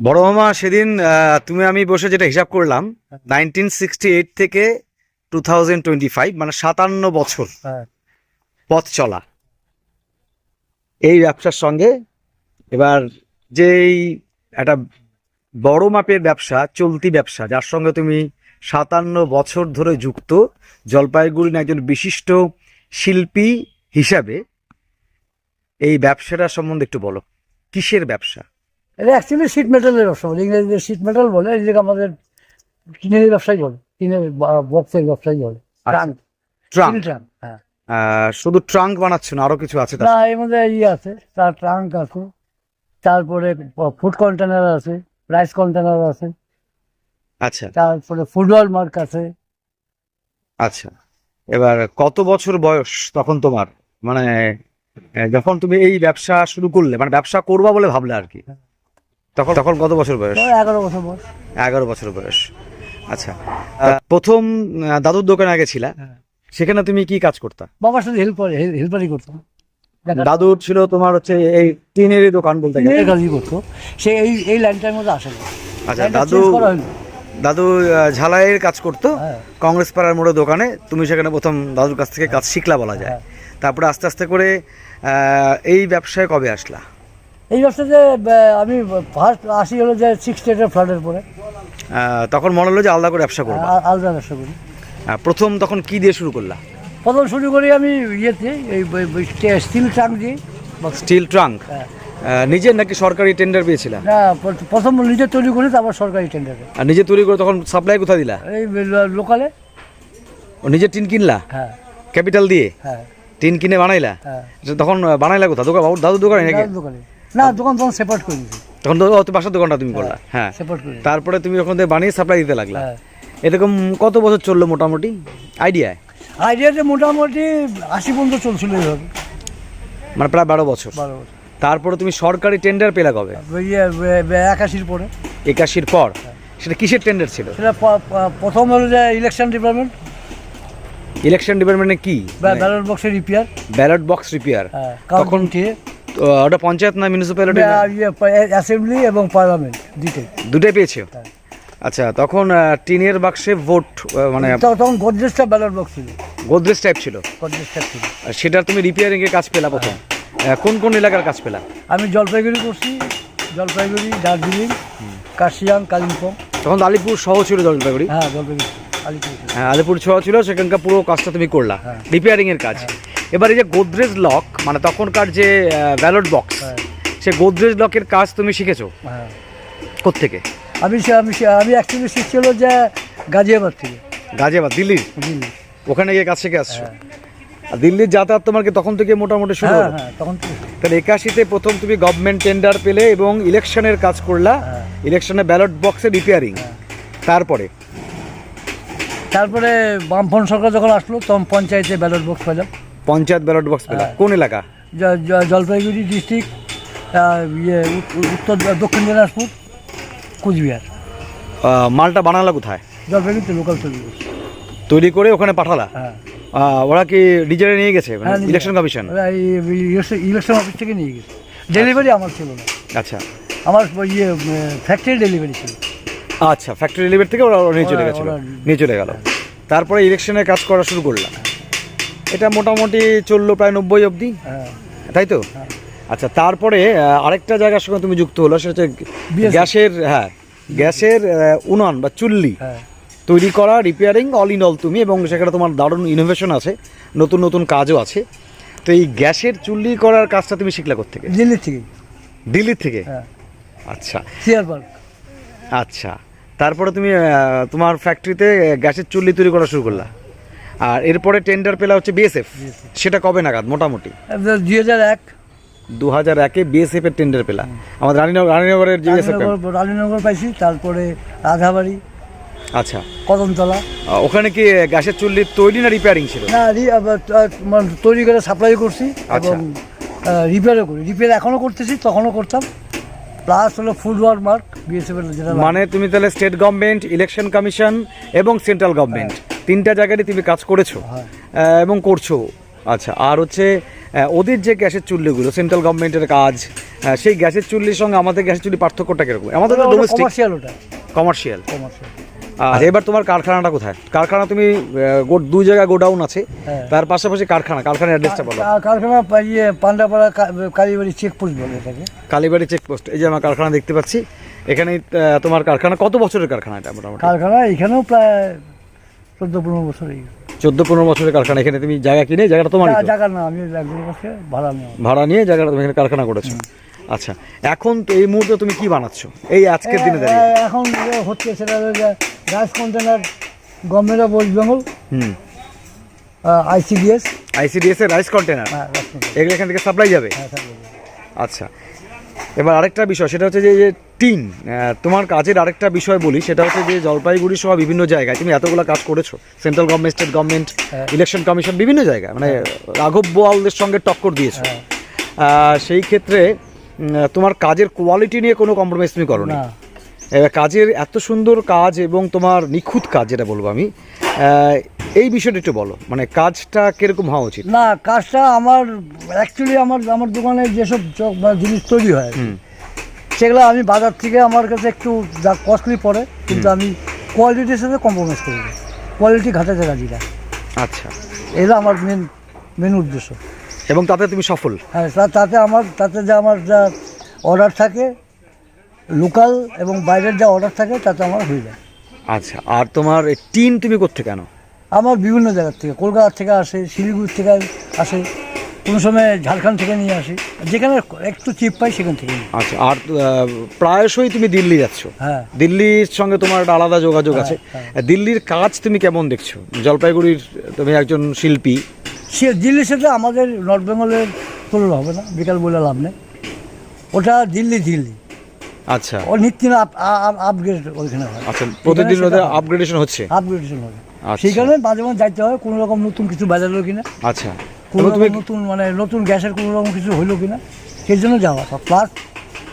বড় মামা সেদিন তুমি আমি বসে যেটা হিসাব করলাম 1968 থেকে 2025 মানে 57 বছর পথ চলা এই ব্যবসার সঙ্গে। এবার যেই একটা বড় মাপের ব্যবসা, চলতি ব্যবসা, যার সঙ্গে তুমি 57 বছর ধরে যুক্ত, জলপাইগুড়ির একজন বিশিষ্ট শিল্পী হিসাবে এই ব্যবসাটার সম্বন্ধে একটু বলো। কিসের ব্যবসা এটা? অ্যাকচুয়ালি শিট মেটালের ব্যবসা বলে, ইংরেজিতে শিট মেটাল বলে, এদিকে আমাদের টিনের ব্যবসায়ী বলে, টিনের বক্সের ব্যবসায়ী বলে। Trunk, trunk? ট্রাঙ্ক, হ্যাঁ। শুধু ট্রাঙ্ক বানাচ্ছ না, আরো কিছু আছে? না, এর মধ্যে আছে, তার ট্রাঙ্ক আছে, তারপরে ফুড কন্টেনার আছে, রাইস কন্টেনার আছে, আচ্ছা, তারপরে ফুটবল মার্ক আছে। আচ্ছা, এবার কত বছর বয়স তখন তোমার, মানে যখন তুমি এই ব্যবসা শুরু করলে, মানে ব্যবসা করবা বলে ভাবলে আর কি, তখন তখন কত বছর বয়স? 11 বছর বয়স। 11 বছর বয়স। আচ্ছা, প্রথম দাদুর দোকানে আগে ছিলা, সেখানে তুমি কি কাজ করতা? বাবার সাথে হেল্পারই করতাম। দাদুর ছিল তোমার হচ্ছে এই টিনেরই দোকান বলতে গেলে, কাজই করতো সে, এই লাইনটার মধ্যে আসে না। আচ্ছা, দাদু ঝালাইয়ের কাজ করতো কংগ্রেস পাড়ার মোড়ে দোকানে। তুমি সেখানে প্রথম দাদুর কাছ থেকে কাজ শিখলা বলা যায়। তারপরে আস্তে আস্তে করে এই ব্যবসায় কবে আসলা? এই ব্যবসাতে আমি ফার্স্ট আসি হলো যে 68-এর ফ্লাডের পরে। তখন মনে হলো যে আলাদা করে ব্যবসা করবো, আলাদা ব্যবসা করি। প্রথম তখন কি দিয়ে শুরু করলা? প্রথম শুরু করি আমি ইয়েতে, এই স্টিল ট্রাঙ্ক দিয়ে। Steel trunk? নিজের নাকি সরকারি টেন্ডার পেয়েছিলা? না, প্রথম নিজে তৈরি করি, তারপর সরকারি টেন্ডারে। আর নিজে তৈরি করে তখন সাপ্লাই কোথায় দিলা? এই লোকালে। ও নিজে টিন কিনলা? হ্যাঁ, ক্যাপিটাল দিয়ে? হ্যাঁ, টিন কিনে বানাইলা? হ্যাঁ। তখন বানাইলা কোথায়? দাদুর দোকানে নাকি? দোকানে না, দোকান তখন সেপারেট করে দিয়েছি। তখন তো বাসার দোকানটা তুমি করলা? হ্যাঁ, সেপারেট করে। তারপরে তুমি ওখান থেকে বানিয়ে সাপ্লাই দিতে লাগলা। হ্যাঁ। এরকম কত বছর চললো মোটামুটি আইডিয়ায়? আইডিয়াতে মোটামুটি 80 পর্যন্ত চলছিল এইভাবে, মানে প্রায় 12 বছর। 12 বছর। তারপরে তুমি সরকারি টেন্ডার পেলা কবে? 81-র পরে। 81-র পর? সেটা কিসের টেন্ডার ছিল? সেটা প্রথম হলো যে ইলেকশন ডিপার্টমেন্ট। ইলেকশন ডিপার্টমেন্টে কি? ব্যালট বক্সের রিপেয়ার। Ballot box repair? তখন ওটা পঞ্চায়েত না মিউনিসিপ্যালিটি? অ্যাসেম্বলি এবং পার্লামেন্ট দুটোই পেয়েছো? আচ্ছা, তখন টিনের বাক্সে ভোট, মানে তখন গোদরেজটা ব্যালট বক্স ছিল, গোদরেজ টাইপ ছিল। গোদরেজ টাইপ ছিল। সেটা তুমি রিপেয়ারিং এর কাজ পেলা প্রথম? কোন কোন এলাকার কাজ পেলা? আমি জলপাইগুড়ি করছি, জলপাইগুড়ি, দার্জিলিং, কার্শিয়াং, কালিম্পং। তখন আলিপুর শহর ছিল জলপাইগুড়ি? হ্যাঁ, জলপাইগুড়ি, আলিপুর। হ্যাঁ, আলিপুর শহর ছিল, সেখানকার পুরো কাজটা তুমি করলা, রিপেয়ারিং এর কাজ। এবার এই যে গোদরেজ লক, মানে তখনকার যে ব্যালট বক্স, সে গোদরেজ লকের কাজ তুমি শিখেছো কোত্থেকে? আমি অ্যাকচুয়ালি শিখছি হলো যে গাজিয়াবাদ থেকে। গাজিয়াবাদ? দিল্লি? ওখানে গিয়ে কাজ শিখে আসছো। আর দিল্লির যাতায়াত তোমার কি তখন থেকে মোটামুটি শুরু হলো? হ্যাঁ, তখন থেকে। তাহলে 81-তে প্রথম তুমি গভর্নমেন্ট টেন্ডার পেলে এবং ইলেকশনের কাজ করলা, ইলেকশনে ব্যালট বক্সে রিপেয়ারিং। তারপরে বামফ্রন্ট সরকার যখন আসলো, তখন পঞ্চায়েতে ব্যালট বক্স পেলাম। পঞ্চায়েত ব্যালট বক্স পেলাম? কোন এলাকা? জলপাইগুড়ি ডিস্ট্রিক্ট, উত্তর দক্ষিণ দিনাজপুর, কুচবিহার। মালটা বানালা কোথায়? জলপাইগুড়িতে লোকাল তৈরি করে ওখানে পাঠালা? হ্যাঁ। ওরা কি ডিজাইনে নিয়ে গেছে ইলেকশন কমিশন? ইলেকশন অফিস থেকে নিয়ে গেছে। ডেলিভারি আমার ছিল না। আচ্ছা, আমার ফ্যাক্টরি ডেলিভারি ছিল। আচ্ছা, ফ্যাক্টরি ডেলিভারি থেকে ওরা নিয়ে চলে গেল। তারপরে ইলেকশনের কাজ করা শুরু করলাম। এটা মোটামুটি চললো প্রায় 90 অবধি, তাই তো? আচ্ছা, তারপরে আরেকটা জায়গার সঙ্গে তুমি যুক্ত হলো, সেটা হচ্ছে গ্যাসের। হ্যাঁ, গ্যাসের উনান বা চুল্লি তৈরি করা, রিপেয়ারিং, অল ইন অল তুমি, এবং সেখানে তোমার দারুণ ইনোভেশন আছে, নতুন নতুন কাজও আছে। তো এই গ্যাসের চুল্লি করার কাজটা তুমি শিখলা কোত্থেকে? দিল্লি থেকে? আচ্ছা, আচ্ছা। তারপরে তুমি তোমার ফ্যাক্টরিতে গ্যাসের চুল্লি তৈরি করা শুরু করলা। আর এরপরে টেন্ডার পেলা হচ্ছে বিএসএফ। সেটা কবে নাগাদ মোটামুটি? 2001-এ বিএসএফ এর টেন্ডার পেলা। আমাদের রানীনগরের রানীনগর পাইছি, তারপরে রাধাবাড়ি। আচ্ছা, কদমতলা। ওখানে কি গ্যাসের চুল্লি তৈরি না রিপেয়ারিং ছিল? না, তৈরি করে সাপ্লাই করছি এবং রিপেয়ারও করি। রিপেয়ার এখনো করতেছি, তখনও করতাম। প্লাস হলো ফুটবল মার্ক, বিএসএফ এর যেটা। মানে তুমি তাহলে স্টেট গভর্নমেন্ট, ইলেকশন কমিশন এবং সেন্ট্রাল গভর্নমেন্ট, তিনটা জায়গায় তুমি কাজ করেছো এবং করছো। আচ্ছা, আর হচ্ছে ওদের যে গ্যাসের চুল্লিগুলো, সেন্ট্রাল গভর্নমেন্টের কাজ, সেই গ্যাসের চুল্লির সঙ্গে আমাদের গ্যাসের চুল্লি পার্থক্যটা কিরকম? আমাদের তো ডোমেস্টিক, কমার্শিয়াল, ওটা কমার্শিয়াল। কমার্শিয়াল। আর এবার তোমার কারখানাটা কোথায়? কারখানা তুমি দুই জায়গায় গোডাউন আছে, তার পাশাপাশি কারখানার অ্যাড্রেসটা বলো। কারখানা পান্ডাপাড়া কালীবাড়ি চেকপোস্ট বলে এটাকে। কালীবাড়ি চেকপোস্ট, এই যে আমার কারখানা দেখতে পাচ্ছি এখানে। তোমার কারখানা কত বছরের কারখানা এটা মোটামুটি? কারখানা এখানেও প্রায় 14-15 বছর। 14-15 বছরের কারখানা। এখানে তুমি জায়গা কিনে, জায়গাটা তোমার? জায়গা না, আমি একজনের কাছে ভাড়া নিয়ে জায়গাটা তুমি এখানে কারখানা করেছো। আচ্ছা, এখন তো এই মুহূর্তে তুমি কি বানাচ্ছো এই আজকের দিনে দাঁড়িয়ে? এখন হচ্ছে সেটা rice container, government of West Bengal, ICDS এর রাইস কন্টেনার, এগুলো এখান থেকে সাপ্লাই যাবে। আচ্ছা, এবার আরেকটা বিষয়, সেটা হচ্ছে যে টিন। তোমার কাজের আরেকটা বিষয় বলি, সেটা হচ্ছে যে জলপাইগুড়ি সহ বিভিন্ন জায়গায় তুমি এতগুলো কাজ করেছো, central government, state government, election commission, বিভিন্ন জায়গায়, মানে রাঘব বোয়ালদের সঙ্গে টক্কর দিয়েছো। সেই ক্ষেত্রে তোমার কাজের কোয়ালিটি নিয়ে কোনো কম্প্রোমাইজ তুমি করো না। এবার কাজের এত সুন্দর কাজ এবং তোমার নিখুঁত কাজ, যেটা বলবো আমি, এই বিষয়টা একটু বলো, মানে কাজটা কিরকম হওয়া উচিত? না, কাজটা আমার অ্যাকচুয়ালি আমার দোকানে যেসব জিনিস তৈরি হয় সেগুলো আমি বাজার থেকে আমার কাছে একটু যা কস্টলি পড়ে, কিন্তু আমি কোয়ালিটির সাথে কম্প্রোমাইজ করি না, কোয়ালিটি ঘাটাতে রাজি না। আচ্ছা, এটা আমার মেন উদ্দেশ্য। এবং তাতে তুমি সফল? হ্যাঁ, তাতে আমার যা অর্ডার থাকে, লোকাল এবং বাইরের যা অর্ডার থাকে, তাতে আমার হয়ে যায়। আচ্ছা, আর তোমার টিন তুমি কোত্থেকে আনো? আমার বিভিন্ন জায়গার থেকে, কলকাতা থেকে আসে, শিলিগুড়ি থেকে আসে, কোনো সময় ঝাড়খণ্ড থেকে নিয়ে আসি, যেখানে একটু চিপ পাই সেখান থেকে। আচ্ছা, আর প্রায়শই তুমি দিল্লি যাচ্ছ? হ্যাঁ, দিল্লির সঙ্গে তোমার একটা আলাদা যোগাযোগ আছে। দিল্লির কাজ তুমি কেমন দেখছো? জলপাইগুড়ির তুমি একজন শিল্পী, দিল্লির সাথে আমাদের নর্থ বেঙ্গলের তুলনা হবে না, বিকাল বলে লাভ নেই। ওটা দিল্লি। আচ্ছা, ও নিত্য আপগ্রেড ওইখানে হয়। আচ্ছা, প্রতিদিন ওদের আপগ্রেডেশন হচ্ছে? আপগ্রেডেশন হবে, সেই কারণে মাঝে মাঝে যাইতে হয়, কোনো রকম নতুন কিছু বাজালো কিনা। আচ্ছা, কোনো নতুন নতুন গ্যাসের কোনো রকম কিছু হইলো কিনা, সেই জন্য যাওয়া। প্লাস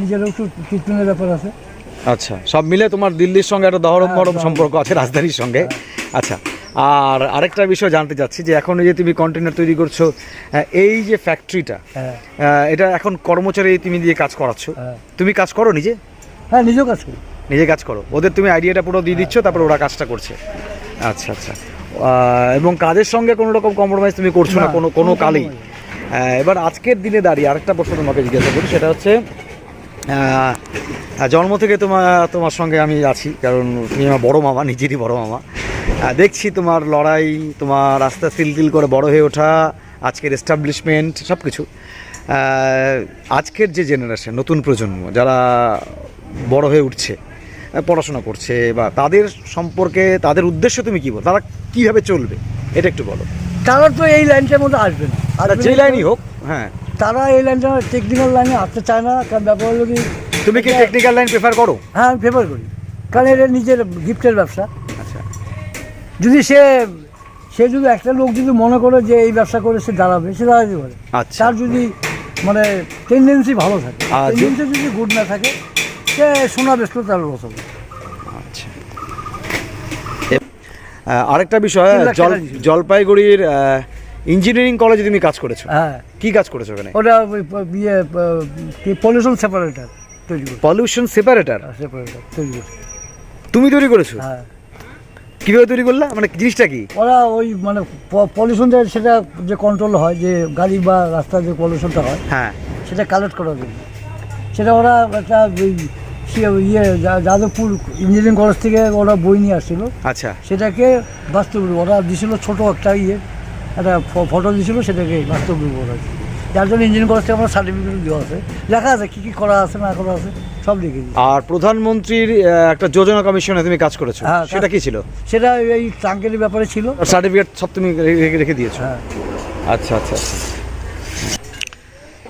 নিজেরও একটু ট্রিটমেন্টের ব্যাপার আছে। আচ্ছা, সব মিলে তোমার দিল্লির সঙ্গে একটা মরম সম্পর্ক আছে, রাজধানীর সঙ্গে। আচ্ছা, আর আরেকটা বিষয় জানতে চাচ্ছি যে এখন যে তুমি কন্টেনার তৈরি করছো, এই যে ফ্যাক্টরিটা, এটা এখন কর্মচারী তুমি দিয়ে কাজ করাচ্ছ, তুমি কাজ করো নিজে? হ্যাঁ, নিজেও কাজ করি। নিজে কাজ করো, ওদের তুমি আইডিয়াটা পুরো দিয়ে দিচ্ছ, তারপর ওরা কাজটা করছে। আচ্ছা আচ্ছা, এবং কাজের সঙ্গে কোনো রকম কম্প্রোমাইজ তুমি করছো না কোনো কালেই? এবার আজকের দিনে দাঁড়িয়ে আরেকটা প্রশ্ন তোমাকে জিজ্ঞাসা করি, সেটা হচ্ছে জন্ম থেকে তোমার সঙ্গে আমি আছি, কারণ তুমি আমার বড়ো মামা, নিজেরই বড়ো মামা। দেখছি তোমার লড়াই, তোমার আস্তে আস্তে তিল করে বড় হয়ে ওঠা, আজকের এস্টাবলিশমেন্ট, সব কিছু। আজকের যে জেনারেশন, নতুন প্রজন্ম যারা বড় হয়ে উঠছে, পড়াশোনা করছে, বা তাদের সম্পর্কে, তাদের উদ্দেশ্য তুমি কী বলো? তারা কীভাবে চলবে এটা একটু বলো। তারা তো এই লাইনটার মধ্যে আসবে না, আর যে লাইনই হোক। হ্যাঁ, তারা এই লাইনটা টেকনিক্যাল লাইনে আসতে চায় না। কারণ ব্যাপার যদি, তুমি কি টেকনিক্যাল লাইন প্রেফার করো? হ্যাঁ, আমি প্রেফার করি, কারণ এটা নিজের গিফটের ব্যবসা। আচ্ছা, যদি সে যদি একটা লোক যদি মনে করে যে এই ব্যবসা করে সে দাঁড়াবে, সে দাঁড়াতে পারে। আচ্ছা, তার যদি টেন্ডেন্সি ভালো থাকে, টেন্ডেন্সি যদি গুড না থাকে, সে শোনা ব্যস্ত তার লস হবে। আচ্ছা, আরেকটা বিষয়, জলপাইগুড়ির ইঞ্জিনিয়ারিং কলেজে তুমি কাজ করেছো। হ্যাঁ, কি কাজ করেছো ওখানে? ওটা পলিউশন সেপারেটর তৈরি করছে। পলিউশন সেপারেটর তৈরি করছে? তুমি তৈরি করেছো? হ্যাঁ। কীভাবে তৈরি করলা, মানে জিনিসটা কি? ওরা ওই পলিউশনটা সেটা যে কন্ট্রোল হয়, যে গাড়ি বা রাস্তায় যে পলিউশনটা হয়, হ্যাঁ, সেটা কালেক্ট করার জন্য সেটা ওরা একটা যাদবপুর ইঞ্জিনিয়ারিং কলেজ থেকে ওরা বই নিয়ে আসছিল। আচ্ছা, সেটাকে বাস্তব ওরা দিয়েছিল, ছোটো একটা একটা ফটো দিয়েছিল, সেটাকে বাস্তব ওরা, যার জন্য ইঞ্জিনিয়ারিং কলেজ থেকে আমরা সার্টিফিকেট দেওয়া আছে, লেখা আছে কী কী করা আছে না করা আছে, সব লিখে দিই। আর প্রধানমন্ত্রীর একটা যোজনা কমিশনে তুমি কাজ করেছো, সেটা কি ছিল? সেটা এই ট্রাঙ্কের ব্যাপারে ছিল, সার্টিফিকেট সব তুমি রেখে দিয়েছো? হ্যাঁ। আচ্ছা আচ্ছা,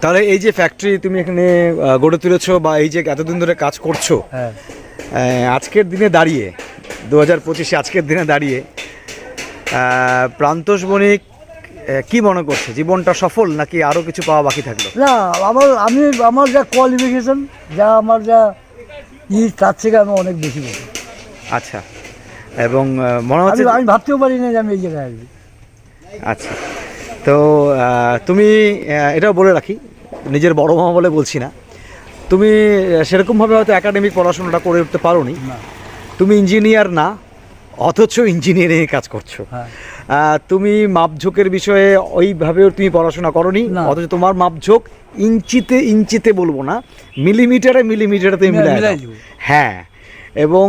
তাহলে এই যে ফ্যাক্টরি তুমি এখানে গড়ে তুলেছো, বা এই যে এতদিন ধরে কাজ করছো, হ্যাঁ, আজকের দিনে দাঁড়িয়ে 2025 আজকের দিনে দাঁড়িয়ে প্রান্তোষ বণিক কি মনে করছে, জীবনটা সফল নাকি আরও কিছু পাওয়া বাকি থাকলো? না, আমার যা কোয়ালিফিকেশন, আমার যা তার থেকে আমি অনেক বেশি বলি। আচ্ছা, এবং মনে হচ্ছে আমি ভাবতেও পারি না যে আমি এই জায়গায় আসবি। আচ্ছা, তো তুমি এটাও বলে রাখি, নিজের বড় মামা বলে বলছি না, তুমি সেরকমভাবে হয়তো একাডেমিক পড়াশোনাটা করে উঠতে পারোনি, না। তুমি ইঞ্জিনিয়ার না, অথচ ইঞ্জিনিয়ারিংয়ে কাজ করছো। হ্যাঁ। তুমি মাপঝোঁকের বিষয়ে ওইভাবেও তুমি পড়াশোনা করোনি, না। অথচ তোমার মাপঝোঁক ইঞ্চিতে ইঞ্চিতে বলবো না, মিলিমিটারে মিলিমিটারে তুমি মিলাই মিলাই দাও। দেবো। হ্যাঁ, এবং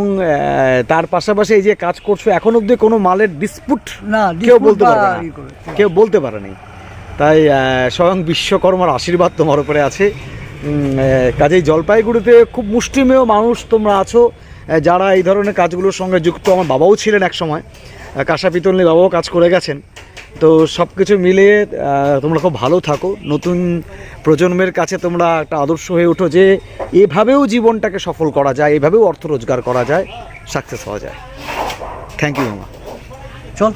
তার পাশাপাশি এই যে কাজ করছো এখন অবধি কোনো মালের ডিসপুট না, কেউ dispute বলতে বা পারবে না, ই করে। কেউ বলতে পারেনি। তাই স্বয়ং বিশ্বকর্মার আশীর্বাদ তোমার উপরে আছে। কাজেই জলপাইগুড়িতে খুব মুষ্টিমেয় মানুষ তোমরা আছো যারা এই ধরনের কাজগুলোর সঙ্গে যুক্ত। আমার বাবাও ছিলেন এক সময়, কাঁসা পিতল নিয়ে বাবাও কাজ করে গেছেন। তো সব কিছু মিলিয়ে তোমরা খুব ভালো থাকো, নতুন প্রজন্মের কাছে তোমরা একটা আদর্শ হয়ে ওঠো যে এভাবেও জীবনটাকে সফল করা যায়, এভাবেও অর্থ রোজগার করা যায়, সাকসেস হওয়া যায়। থ্যাংক ইউ মামা। চল